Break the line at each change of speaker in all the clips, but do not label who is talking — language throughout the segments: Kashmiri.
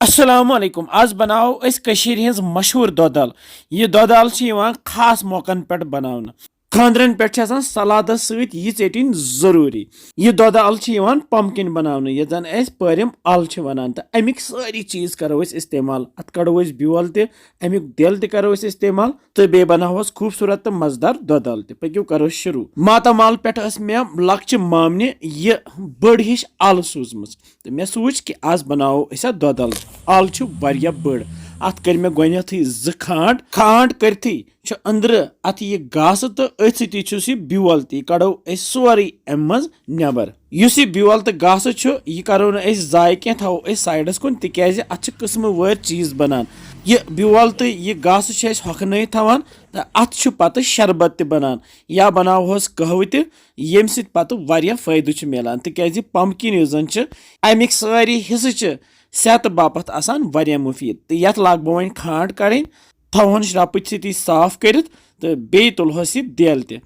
अस्सलामुअलैकुम आज बनाओ अस कशीर हिंज मशहूर दोध अल यह दोध अल खास मौकन पे बनाने खानद्रन पे सलादस सत यह टेटिन जरूरी यह दोध अल पम्पकिन बनाने ये जन पम अल वनान तो अमिक सारी चीज करो इस्तेमाल अत कड़ो ब्योल तमिक दिल करो इस्तेमाल तो बे बनावस खूबसूरत तो मजेदार दोध अल पक्यो करो शुरू मातामाल पे मे लक्च मामने यह बड़ हिश अल सूजम तो मे सोच कि आज बनाओ दोध अल वारिया बड़ अत कर मे गोथी खांड करथी अंदर अत यह गास तो अथ सती ब्योल ती कड़ो सोरे अम मज नबर युस यह ब्योल तो गास यह करो जाय कह थो साइडस कुन तिकाज अत किस्म वार चीज बनान यह ब्योल तो यह गास हखन थवान तो अत पत शरबत बनान या बनावोस कहव त यम सत फायदे मिलान तिकाज पम्पकिन जन अमिक सारी हिस्से सेहत बापत आसान वारिया मुफीद तो यथ लाग बह वन खांड कड़न थवन रपच सती साफ कर तो बे तुलहस यह दिल त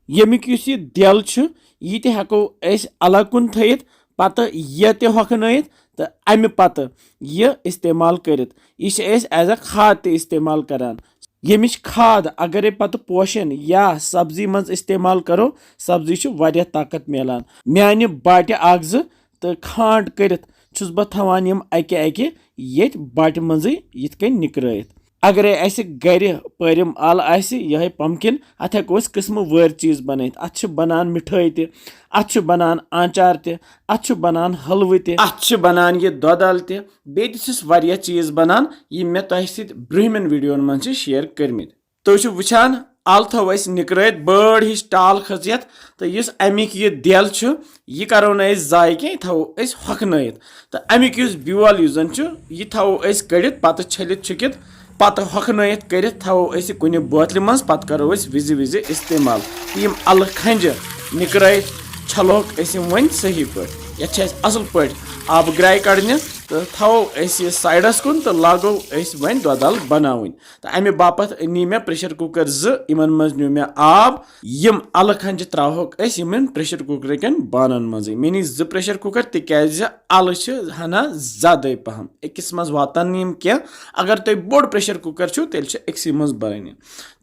यमिक यह दिल यह हेको अलग कुन थत पत यह ते हखन तो अमि पत यह इस्तेमाल कर यह एज अ खाद इस्तेमाल करान यमिच खाद अगर पत पोशन या सब्जी मज इस्तेमाल करो सब्जी वारिया ताकत मिलान म्यान बाटि अख जो तो खांड कर छुस बह थवान यम अके अके ये बाटि मज यिथ कन निकरत अगर गर पम अल यह पम्पकिन अत हेको किस्म वार चीज बनत अत बनान मिठाई तत बनान आचार तत बनान हलवह तत बनान यह दोध अल तस वारिया चीज बनान यम मे तह सत ब्रहमन वीडियोन मज शेयर कर्मित तुम वुचान अल थो निकरत बड़ हिश टाल खजियत तो इस अमिक यह दिल यह करो न जाय कह थो हखन तो अमिक ब्योल जन यह थो कड़ित पत छलित छुकित पत हखन कर थो कुन बोतल मज पत करो विज विज इस्तेमाल यम अल खंज निकरत छलोक वन सही पे ये असल पे आब ग्राय कड़ने तो थो यह साइडस कुन तो लागो वन दोध अल बनावन तो अमे बापत नी मे प्रेशर कुकर ज़न मज नी मे आब यम अल खंज त्रहोक इन प्रेशर कुकर कन बानन मज मे नी प्रेशर कुकर तिकाज अल हना ज्यादा पहम अकिस मज वातान यम क्या अगर तुम बोड़ प्रेशर कुकर तेल अक्स मज बन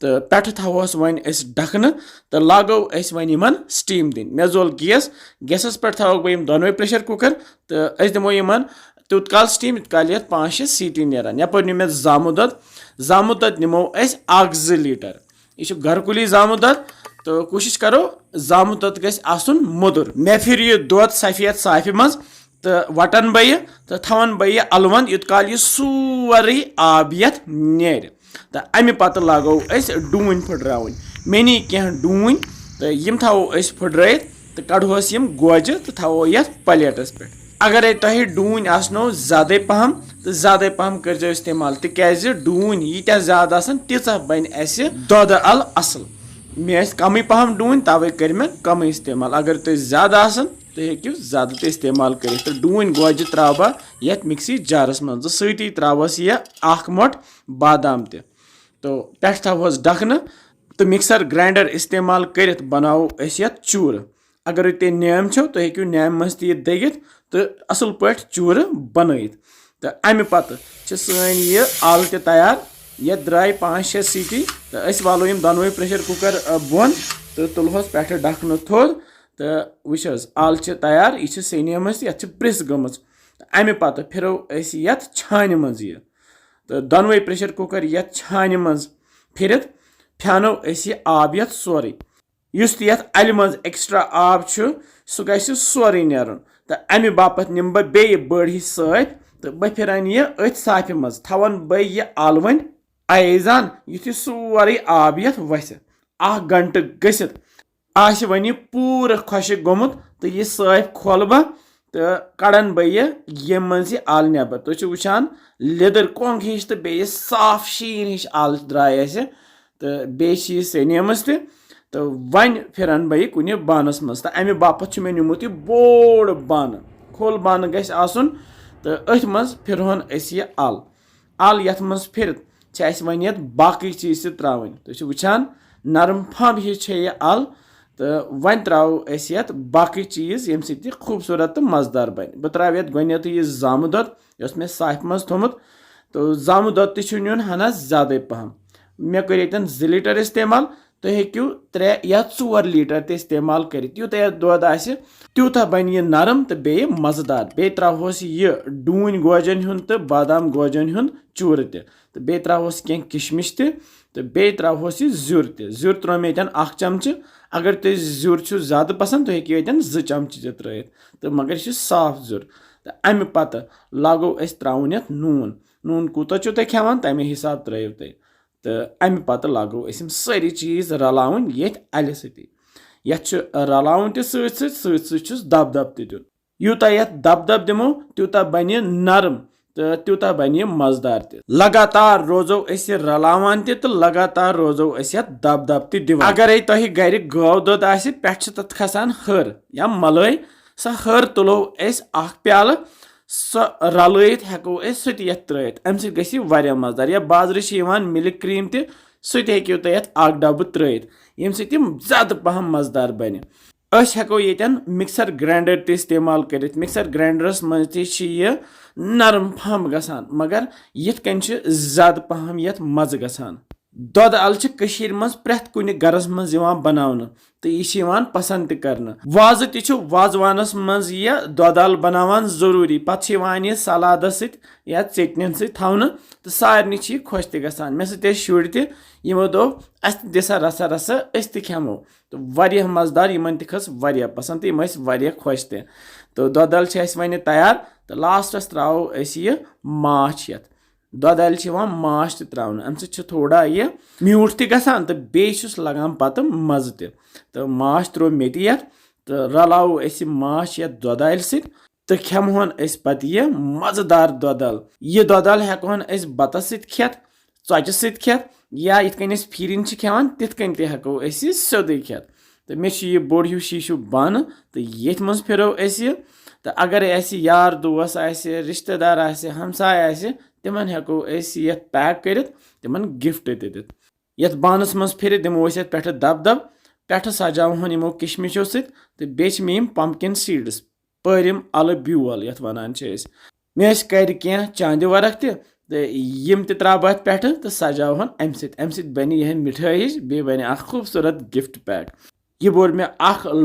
तो पे थोस वन ढकन तो लागो वन इन स्टीम दिन मे जोल गैसस पे थोक बह दोनों प्रेशर कुकर तो दिमो इन तूत काल स्टीम इत काल 5-6 सीटी नेरान यप नी मे जामुत दोध निमो 1-2 लीटर यह घरकुली जामुत दोध तो कोशिश करो जामुत दोध गस आसुन मोदुर मे फिर यह दोध सफेद साफि मज तो वटन बह तो थवन बह अलवन इत काल यह सोरे आब यथ नेर तो अमि पत लागो डून फुटरावन मे नी कह डून तो यम थो फुटरत तो कड़ोस यम गोज तो थो यथ प्लेटस पे अगर तुह डून आसनो ज्यादा पहम कर इस्तेमाल तिकाज डून यीत्या ज्यादा तीचा बन दोध अल असल मे कम पहम डून तवे कर मे कम इस्तेमाल अगर तुह ज्यादा तुम हेकू ज्यादा इस्तेमाल कर तो डून गोज त्रा ये मिक्सी जारस मज सती त्रावस यह मोट बादाम तो पे थोस ढकन तो मिक्सर ग्राइंडर इस्तेमाल कर बनाओ चूर अगर तुम नेम छो तो हेकू नेम मज दगित तो असल पे चूर बन तो अमि पत सन यह अल तैयार ये द्राय 5-6 सीटी तो वालो यम दोनों प्रेशर कुकर बोन तो तुलहोस पे ढकन थोद तो वुच अल तैयार यह सेनेम ये प्रेस गम अमि पत फिरो ये छान मज यह तो दोनों प्रेशर कुकर ये छान मज फिरत फ्यानो यह आब ये सोरे युस यथ अल मज एक्स्ट्रा आब सह गि सोरे नेरन तो अमि बापत निम बह बे बड़ हिस्स सत तो बह फिरान यह अथ साफि मज थवन बह यह अल वन आयजान युथ सोरे आब यथ वस 1 घंटे गसित आश वन यह पूरा खुशक गोमुत तो यह साफ खोल बह तो कड़न बह यह मज यह अल नबर तुम वुचान लिदर कोंग हिश तो बे साफ शीन हिश अल द्राय तो बे सेनेमस तो वन फिरन बह कुन बानस मज तो अमि बापत मे निमुत यह बोड़ बान खोल बान गस आसन तो अथ मज फिरहन यह अल यथ मज फिरत वन ये बाकी चीज त्रावन तुम वुचान नरम फम हिश यह अल तो वन त्रो यत बाकी चीज यम सह खूबसूरत तो मजेदार बन बह त्रा ये गोत यह जामु दोद यस मे साफ मज थोमुत तो जामु दोद तुन हना ज्यादा पहम मे कर 2 लीटर इस्तेमाल तुम हेक्यू 3 या 4 लीटर ते इस्तेमाल कर यूत दोद आसि त्यूथा बन यह नरम तो बे मजेदार बे त्रोस यह डून गोजन हुन तो बादाम गोजन हुन चूर तो बे त्रोस कह किशमिश तो बे त्रोस यह जुर त्रो मे अख चमच अगर तुम जुर ज्यादा पसंद तो हेक्यू 2 चमच त्रित तो मगर यह साफ जुर तो अमे पत लागो त्राउन यथ नून कूत तुम खेवान तमे हिसाब त्रो तुम तो अमे पत लागो सारी चीज रलावन ये अल सती यथ रलावन तुस दब दब तुन यूता यथ दब दब दिमो त्यूता बन नरम तो त्यूता बन मजेदार लगातार रोजो रलावान तो लगातार रोजो दब दब दिवान अगर तुह गर गौ दोद आसि पेठ तथ खसान हर या मलय सा हर तुलो प्याल सो रलत हेको सह त्रित अम सह मजेदार या बाजार मिल्क क्रीम तह हेक्यू तुम यथ डब्बु त्रित यम सह ज्यादा पहम मजेदार बन हेको यन मिक्सर ग्राइंडर इस्तेमाल कर मिक्सर ग्राइंडरस मज यह नरम पहम गसान मगर यथ कन ज्यादा पहम यथ मज गसान दोध अल मज प्रेथ कुन गरस मज बनावन तो यह पसंद कर वाज वाजवानस मज यह दोध अल बनावान जरूरी पत यह सलाद या चटन सवन तो सारे खुश गसान मे सह शुर तमो दोप अस दिसा रसा रसा अस खेमो तो वारिया मजेदार इन खस वारिया पसंद तो खुश तो दोध अल वन तैयार तो लास्टस त्रो यह माछ यथ दोध अल माछ त्रावन अम सह थोड़ा यह म्यूठ गसान तो बेस लगान पत मज तो माछ त्रो मे तो रलाव माछ यथ दोध अल तो खेमोन पत यह मजेदार दोध अल यह दोध अल हेकोन बतस खेत चोचि सत या इत कन फिरन खेवान तिथ कन हेको सोदे खेत तो मे यह बोड़ हिू शीशु बन तो ये मज फिरो तो अगर यार दोस रिश्तेदार हमसाय तिमन हेको ये पैक कर तिमन गिफ्ट दित ये बानस मज फिर दिमो पे दब दब पे सजावन यमो किशमिशो तो बेच मे पम्पकिन सीड्स परिम अल ब्यूल ये वान मे कर क्या चांद वर्क तम त्रा अथ पे तो सजावन अम बन यह मिठाई बे बन खूबसूरत गिफ्ट पैक यह बोर मे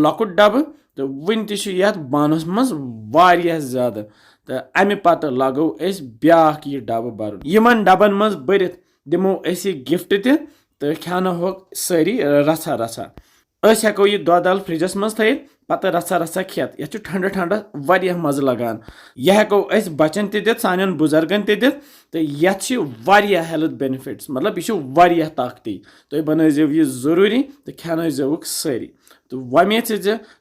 लकुट डब तो वन तथ बानस मज वारिया ज्यादा तो अमे पत लगो ब्या यह डब भर यमन डबन मज भरत दिमो गिफ्ट तो खेनो सारी रसा रसा हेको यह दोध अल फ्रिजस मज थत पत रसा रसा खेत ये ठंडा ठंडा वारिया मज लगान यह हेको बचन दित सान बुजुर्गन दित तो ये हेल्थ बेनिफिट्स मतलब यह ताकती तो बनजो यह जरूरी तो खेनोक सारी तो वमेद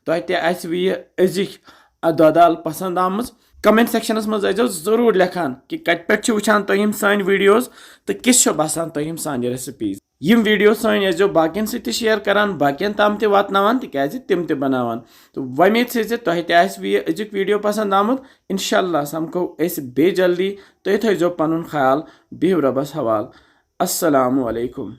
तुह यह अजिक दोध अल पसंद आम कमेंट सेक्शनस मज जरूर लेखान कि कत पे वुचान तुम सान वीडियोज तो किस बसान तुम सान रेसिपीज यम वीडियो सान बाकियन सह शेयर करान बाकियन ताम वातनावान तिकाज तिम बनावान तो वमेद तुह अजुक वीडियो पसंद आमुत इंशाल्लाह समको बे जल्दी तुम थो पन ख्याल बिहु रबस हवाल अस्सलामु अलैकुम।